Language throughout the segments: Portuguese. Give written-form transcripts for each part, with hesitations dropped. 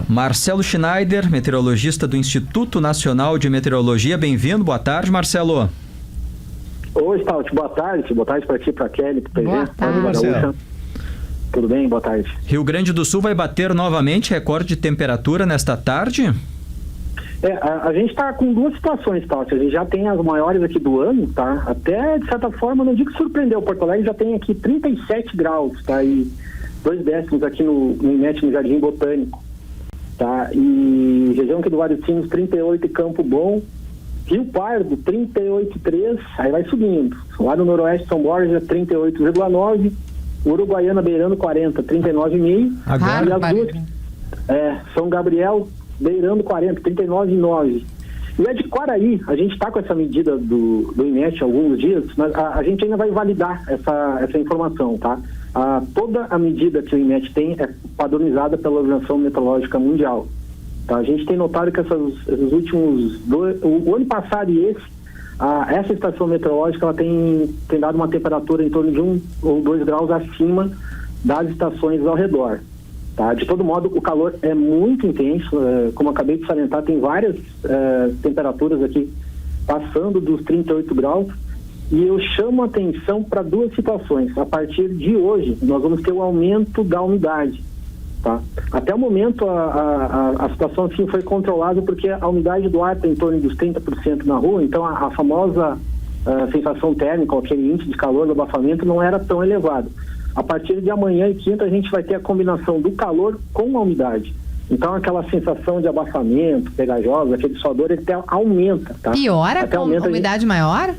Marcelo Schneider, meteorologista do Instituto Nacional de Meteorologia. Bem-vindo, boa tarde, Marcelo. Oi, Stout, boa tarde para ti, para Kelly, para Boa tarde, Marcelo. Tudo bem, boa tarde. Rio Grande do Sul vai bater novamente recorde de temperatura nesta tarde? A gente está com duas situações, Stout. A gente já tem as maiores aqui do ano, tá? Até, de certa forma, não digo que surpreendeu, Porto Alegre já tem aqui 37 graus, tá? E 2 décimos aqui no IMET, no Jardim Botânico. Tá? E região aqui do Vale dos Sinos, 38 e Campo Bom. Rio Pardo, 38,3, aí vai subindo. Lá no Noroeste, São Borja, 38,9. Uruguaiana beirando 40, 39,5. Agora, e as duas, São Gabriel beirando 40, 39,9. E a de Quaraí, a gente está com essa medida do IMET há alguns dias, mas a gente ainda vai validar essa informação, tá? Toda a medida que o IMET tem é padronizada pela Organização Meteorológica Mundial. Tá? A gente tem notado que esses últimos o ano passado e essa estação meteorológica ela tem dado uma temperatura em torno de 1 ou 2 graus acima das estações ao redor. Tá? De todo modo, o calor é muito intenso, como eu acabei de salientar, tem várias temperaturas aqui passando dos 38 graus. E eu chamo a atenção para duas situações. A partir de hoje, nós vamos ter um aumento da umidade. Tá? Até o momento, a situação assim foi controlada porque a umidade do ar está em torno dos 30% na rua, então a famosa sensação térmica, aquele índice de calor do abafamento, não era tão elevado. A partir de amanhã e quinta, a gente vai ter a combinação do calor com a umidade. Então, aquela sensação de abafamento, pegajosa, aquele suador, ele até aumenta. Tá? Piora com a umidade maior?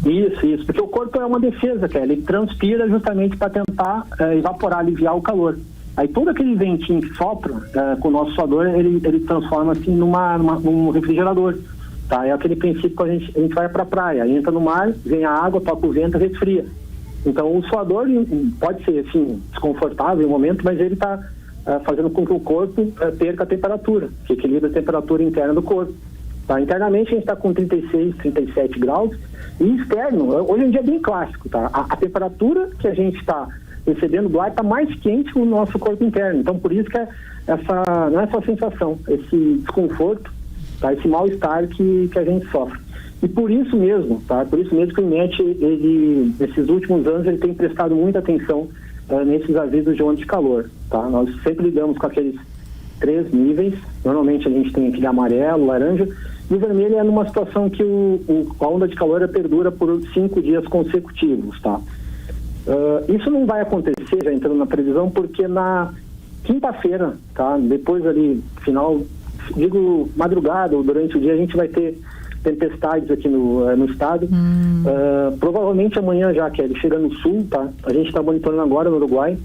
Isso, porque o corpo é uma defesa, ele transpira justamente para tentar evaporar, aliviar o calor. Aí todo aquele ventinho que sopra com o nosso suador, ele transforma assim num refrigerador. Tá? É aquele princípio que a gente vai para a praia, entra no mar, vem a água, toca o vento e resfria. Então o suador pode ser assim, desconfortável em um momento, mas ele está fazendo com que o corpo perca a temperatura, que equilibra a temperatura interna do corpo. Tá? Internamente a gente está com 36, 37 graus. E externo, hoje em dia é bem clássico, tá? A temperatura que a gente está recebendo do ar está mais quente no nosso corpo interno. Então, por isso que não é essa sensação, esse desconforto, tá? Esse mal-estar que a gente sofre. E por isso mesmo, tá? Por isso mesmo que o IMET, nesses últimos anos, ele tem prestado muita atenção nesses avisos de onda de calor, tá? Nós sempre lidamos com aqueles 3 níveis. Normalmente a gente tem aquele amarelo, laranja. E o vermelho é numa situação que a onda de calor perdura por 5 dias consecutivos, tá? Isso não vai acontecer, já entrando na previsão, porque na quinta-feira, tá? Depois ali, madrugada ou durante o dia, a gente vai ter tempestades aqui no estado. Provavelmente amanhã já, Kelly, chega no sul, tá? A gente está monitorando agora no Uruguai.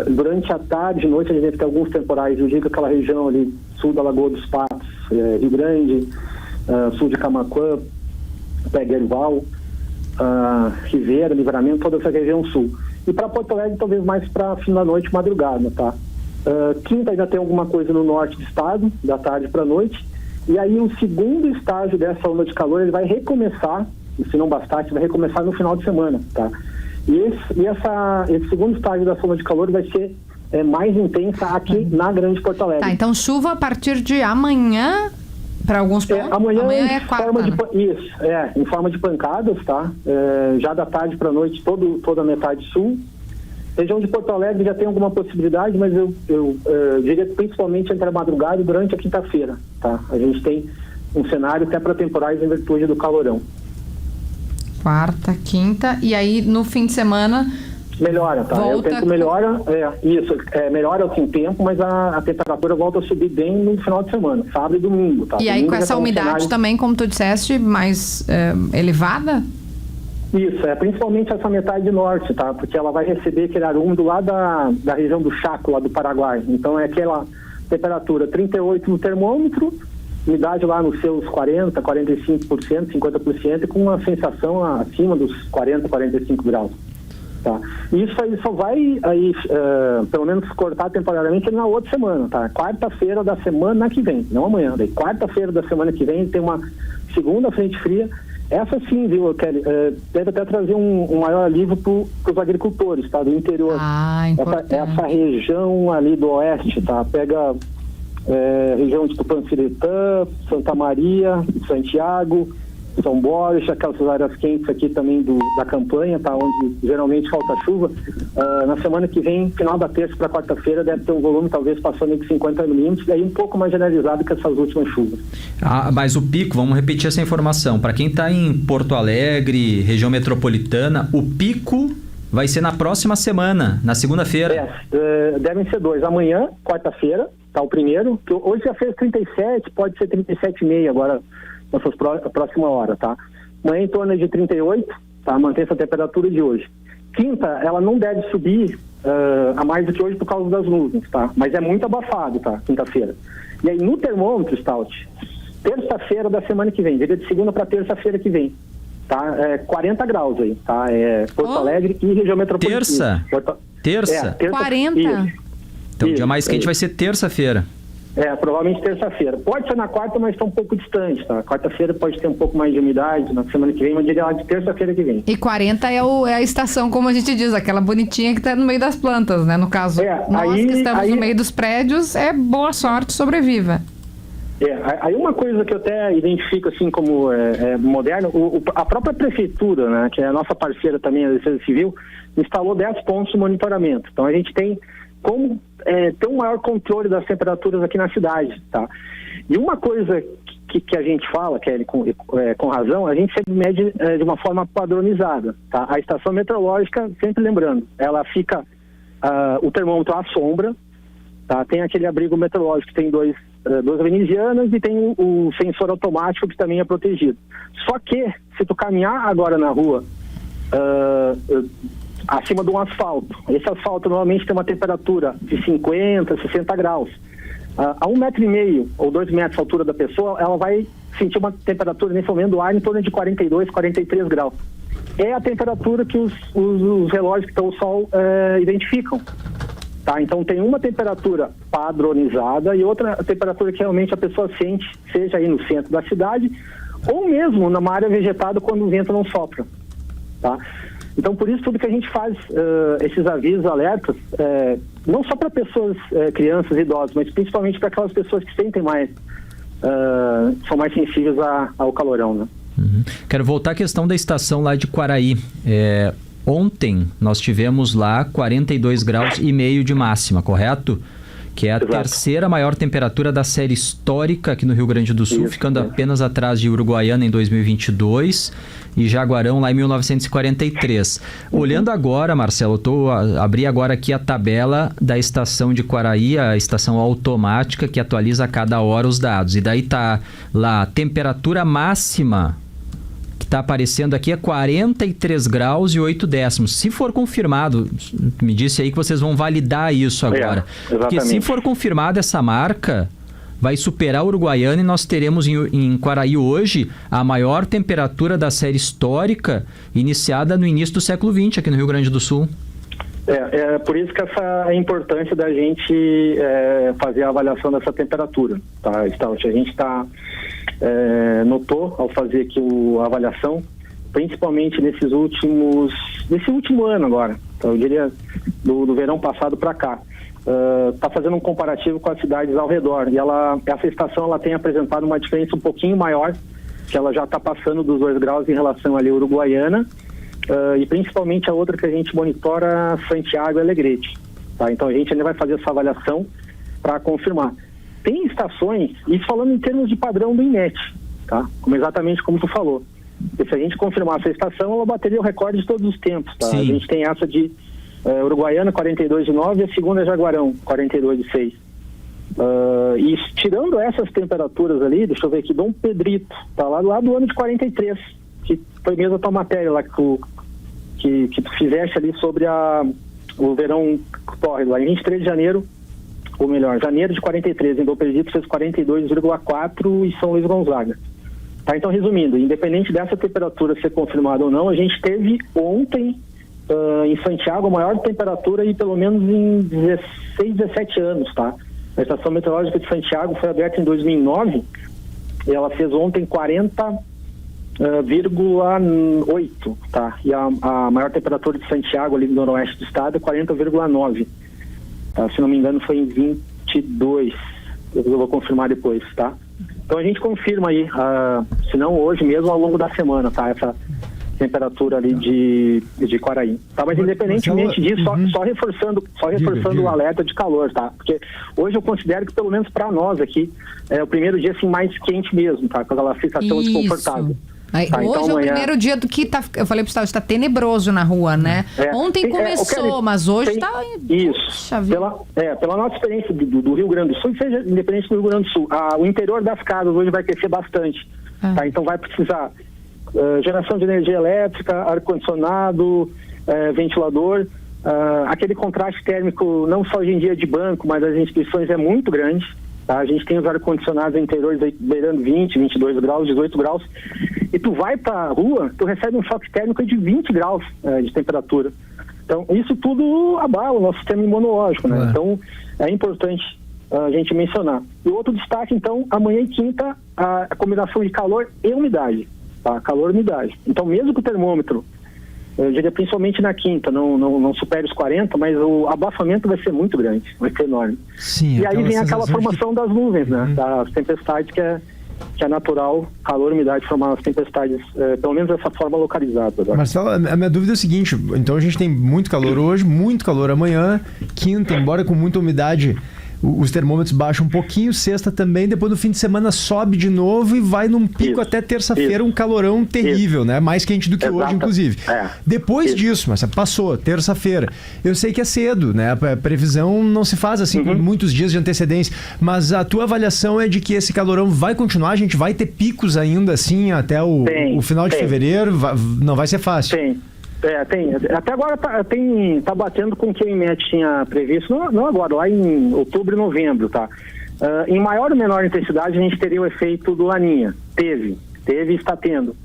Durante a tarde e noite a gente deve ter alguns temporais. Eu digo aquela região ali, sul da Lagoa dos Patos, Rio Grande, sul de Camaquã, Peguerval, Ribeira, Livramento, toda essa região sul. E para Porto Alegre talvez mais para fim da noite, madrugada, tá? Quinta ainda tem alguma coisa no norte do estado, da tarde para noite. E aí o segundo estágio dessa onda de calor, ele vai recomeçar, e se não bastasse, vai recomeçar no final de semana, tá? E esse segundo estágio da onda de calor vai ser mais intensa aqui na Grande Porto Alegre. Tá, então chuva a partir de amanhã para alguns pontos? Amanhã é quarta, em forma de pancadas, tá? Já da tarde para noite, toda a metade sul. Região de Porto Alegre já tem alguma possibilidade, mas eu diria que principalmente entre a madrugada e durante a quinta-feira, tá? A gente tem um cenário até para temporais em virtude do calorão. Quarta, quinta, e aí no fim de semana melhora, tá? O tempo melhora, melhora o tempo, mas a temperatura volta a subir bem no final de semana, sábado e domingo, tá? E aí com essa umidade também, como tu disseste, mais elevada? Isso, principalmente essa metade norte, tá? Porque ela vai receber aquele ar úmido lá da região do Chaco, lá do Paraguai. Então é aquela temperatura 38 no termômetro, umidade lá nos seus 40%, 45%, 50% e com uma sensação acima dos 40, 45 graus. Tá? E isso aí só vai, pelo menos, cortar temporariamente na outra semana, tá? Quarta-feira da semana que vem, não amanhã. Daí, quarta-feira da semana que vem tem uma segunda frente fria Essa sim, viu, Kelly? Deve até trazer um maior alívio para os agricultores, tá? Do interior. Importante. Essa região ali do oeste, tá? Pega região de Tupanciretã, Santa Maria, Santiago, São Borja, aquelas áreas quentes aqui também da campanha, tá? Onde geralmente falta chuva. Na semana que vem, final da terça para quarta-feira, deve ter um volume talvez passando de 50 milímetros, e aí um pouco mais generalizado que essas últimas chuvas. Mas o pico, vamos repetir essa informação, para quem está em Porto Alegre, região metropolitana, o pico vai ser na próxima semana, na segunda-feira. Devem ser 2. Amanhã, quarta-feira, tá o primeiro, que hoje já fez 37, pode ser 37,5 agora, nessa próxima hora, tá? Amanhã em torno de 38, tá? Mantém essa temperatura de hoje. Quinta, ela não deve subir a mais do que hoje por causa das nuvens, tá? Mas é muito abafado, tá? Quinta-feira. E aí no termômetro, Stout, terça-feira da semana que vem, dia de segunda para terça-feira que vem, tá? 40 graus aí, tá? Porto Alegre e região metropolitana. Terça? 40? Então o dia mais quente vai ser terça-feira. Provavelmente terça-feira. Pode ser na quarta, mas está um pouco distante, tá? Quarta-feira pode ter um pouco mais de umidade, na semana que vem, mas diria lá de terça-feira que vem. E 40 é a estação, como a gente diz, aquela bonitinha que está no meio das plantas, né? No caso, nós que estamos no meio dos prédios, boa sorte, sobreviva. Aí uma coisa que eu até identifico assim como moderno, a própria prefeitura, né, que é a nossa parceira também, a Defesa Civil, instalou 10 pontos de monitoramento. Então a gente tem como ter um maior controle das temperaturas aqui na cidade, tá? E uma coisa que a gente fala, Kelly, com razão, a gente sempre mede de uma forma padronizada, tá? A estação meteorológica, sempre lembrando, ela fica o termômetro à sombra, tá? Tem aquele abrigo meteorológico que tem duas venezianas e tem o sensor automático que também é protegido. Só que, se tu caminhar agora na rua acima de um asfalto, esse asfalto normalmente tem uma temperatura de 50, 60 graus. A 1,5 metro ou 2 metros de altura da pessoa, ela vai sentir uma temperatura nesse momento do ar em torno de 42, 43 graus. É a temperatura que os relógios que estão ao sol identificam. Tá? Então tem uma temperatura padronizada e outra temperatura que realmente a pessoa sente, seja aí no centro da cidade ou mesmo numa área vegetada quando o vento não sopra. Tá? Então por isso tudo que a gente faz, esses avisos, alertas, não só para pessoas, crianças, idosos, mas principalmente para aquelas pessoas que sentem mais, são mais sensíveis ao calorão, né? Uhum. Quero voltar à questão da estação lá de Quaraí. Ontem nós tivemos lá 42 graus e meio de máxima, correto? Que é a terceira maior temperatura da série histórica aqui no Rio Grande do Sul, ficando apenas atrás de Uruguaiana em 2022 e Jaguarão lá em 1943. Olhando agora, Marcelo, abri agora aqui a tabela da estação de Quaraí, a estação automática que atualiza a cada hora os dados. E daí tá lá a temperatura máxima que está aparecendo aqui é 43 graus e 8 décimos. Se for confirmado, me disse aí que vocês vão validar isso agora. Porque se for confirmada essa marca, vai superar a Uruguaiana e nós teremos em Quaraí hoje a maior temperatura da série histórica iniciada no início do século XX aqui no Rio Grande do Sul. Por isso que essa é a importância da gente fazer a avaliação dessa temperatura, tá, Stout? A gente notou ao fazer aqui a avaliação, principalmente nesse último ano agora, então, eu diria do verão passado para cá, está fazendo um comparativo com as cidades ao redor e essa estação ela tem apresentado uma diferença um pouquinho maior, que ela já está passando dos 2 graus em relação ali à Uruguaiana, e principalmente a outra que a gente monitora, Santiago e Alegrete, tá? Então a gente ainda vai fazer essa avaliação para confirmar. Tem estações, isso falando em termos de padrão do INET, tá? Exatamente como tu falou. Porque se a gente confirmar essa estação, ela bateria o recorde de todos os tempos, tá? Sim. A gente tem essa de Uruguaiana, 42,9, e a segunda é Jaguarão, 42,6. E tirando essas temperaturas ali, deixa eu ver aqui, Dom Pedrito, tá lá do ano de 43, que foi mesmo a tua matéria lá que tu fizeste ali sobre o verão tórrido, lá em 23 de janeiro, ou melhor, janeiro de 43, em Dom Pedrito fez 42,4 e São Luís Gonzaga. Tá, então resumindo, independente dessa temperatura ser confirmada ou não, a gente teve ontem em Santiago a maior temperatura e pelo menos em 16, 17 anos, tá? A estação meteorológica de Santiago foi aberta em 2009 e ela fez ontem 40 40,8, tá? E a maior temperatura de Santiago, ali no noroeste do estado, é 40,9. Tá? Se não me engano, foi em 22. Eu vou confirmar depois, tá? Então a gente confirma aí, se não hoje mesmo, ao longo da semana, tá? Essa temperatura ali de Quaraí. Tá? Mas independentemente disso, só reforçando o alerta de calor, tá? Porque hoje eu considero que, pelo menos para nós aqui, é o primeiro dia assim mais quente mesmo, tá? Com aquela sensação desconfortável. Aí, tá, hoje então, é o primeiro dia do que tá, eu falei pro Estado, está tenebroso na rua, né? Ontem começou, mas hoje está... Isso, pela nossa experiência do Rio Grande do Sul, seja independente do Rio Grande do Sul, o interior das casas hoje vai crescer bastante, tá? Então vai precisar geração de energia elétrica, ar-condicionado, ventilador, aquele contraste térmico, não só hoje em dia de banco, mas das instituições é muito grande. Tá? A gente tem os ar-condicionados interiores beirando 20, 22 graus, 18 graus. E tu vai pra rua, tu recebe um choque térmico de 20 graus de temperatura. Então, isso tudo abala o nosso sistema imunológico, né? Então, é importante a gente mencionar. E outro destaque, então, amanhã e quinta, a combinação de calor e umidade. Tá? Calor e umidade. Então, mesmo que o termômetro, eu diria principalmente na quinta, não supere os 40, mas o abafamento vai ser muito grande, vai ser enorme. Sim, e aí vem aquela formação das nuvens, né? Das tempestades que é natural, calor e umidade formar as tempestades, pelo menos dessa forma localizada. Agora. Marcelo, a minha dúvida é o seguinte, então a gente tem muito calor hoje, muito calor amanhã, quinta, embora com muita umidade, os termômetros baixam um pouquinho, sexta também, depois no fim de semana sobe de novo e vai num pico até terça-feira, um calorão terrível, né? Mais quente do que hoje, inclusive. Depois disso, mas passou, terça-feira. Eu sei que é cedo, né? A previsão não se faz assim com muitos dias de antecedência, mas a tua avaliação é de que esse calorão vai continuar, a gente vai ter picos ainda assim até o final de fevereiro, não vai ser fácil. Tem. Até agora tá batendo com o que o INMET tinha previsto, não agora, lá em outubro e novembro, tá? Em maior ou menor intensidade a gente teria o efeito do Laninha. Teve e está tendo.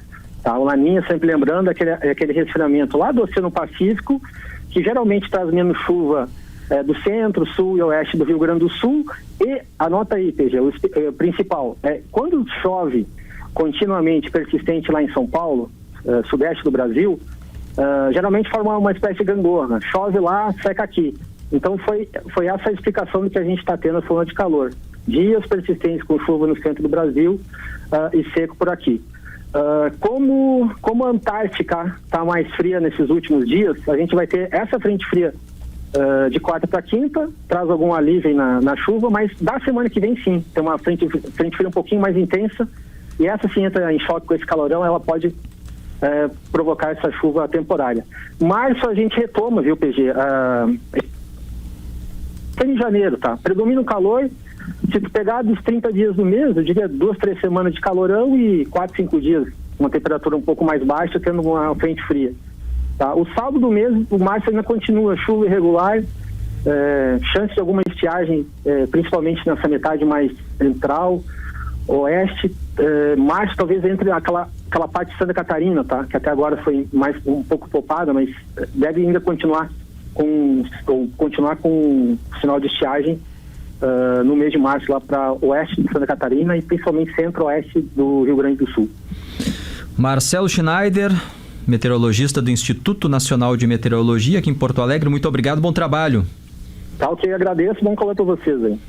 Tá? O Laninha, sempre lembrando, aquele resfriamento lá do Oceano Pacífico, que geralmente traz menos chuva do centro, sul e oeste do Rio Grande do Sul. E, anota aí, PG, o principal, quando chove continuamente, persistente lá em São Paulo, sudeste do Brasil, geralmente forma uma espécie de gangorra. Chove lá, seca aqui. Então foi essa a explicação do que a gente está tendo na onda de calor. Dias persistentes com chuva no centro do Brasil e seco por aqui. Como a Antártica está mais fria nesses últimos dias, a gente vai ter essa frente fria de quarta para quinta, traz algum alívio na chuva, mas da semana que vem sim, tem uma frente fria um pouquinho mais intensa, e essa sim entra em choque com esse calorão, ela pode provocar essa chuva temporária. Março a gente retoma, viu, PG? Em janeiro, tá? Predomina o calor. Se tu pegar dos 30 dias do mês, eu diria 2, 3 semanas de calorão e 4, 5 dias, uma temperatura um pouco mais baixa, tendo uma frente fria. Tá? O saldo do mês, o março ainda continua chuva irregular, chance de alguma estiagem, principalmente nessa metade mais central, oeste. Março talvez entre aquela parte de Santa Catarina, tá? Que até agora foi um pouco poupada, mas deve ainda continuar com sinal de estiagem no mês de março lá para oeste de Santa Catarina e principalmente centro-oeste do Rio Grande do Sul. Marcelo Schneider, meteorologista do Instituto Nacional de Meteorologia aqui em Porto Alegre, muito obrigado, bom trabalho. Tá, ok, agradeço, bom falar para vocês aí.